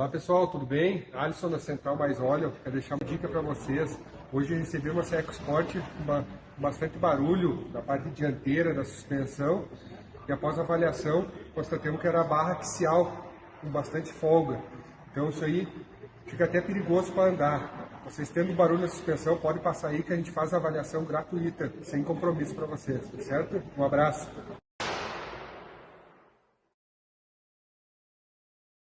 Olá pessoal, tudo bem? Alisson da Central Mais Óleo, quero deixar uma dica para vocês. Hoje eu recebi uma CX Sport com bastante barulho na parte dianteira da suspensão e após a avaliação constatamos que era a barra axial com bastante folga. Então isso aí fica até perigoso para andar. Vocês tendo barulho na suspensão, pode passar aí que a gente faz a avaliação gratuita, sem compromisso para vocês, certo? Um abraço!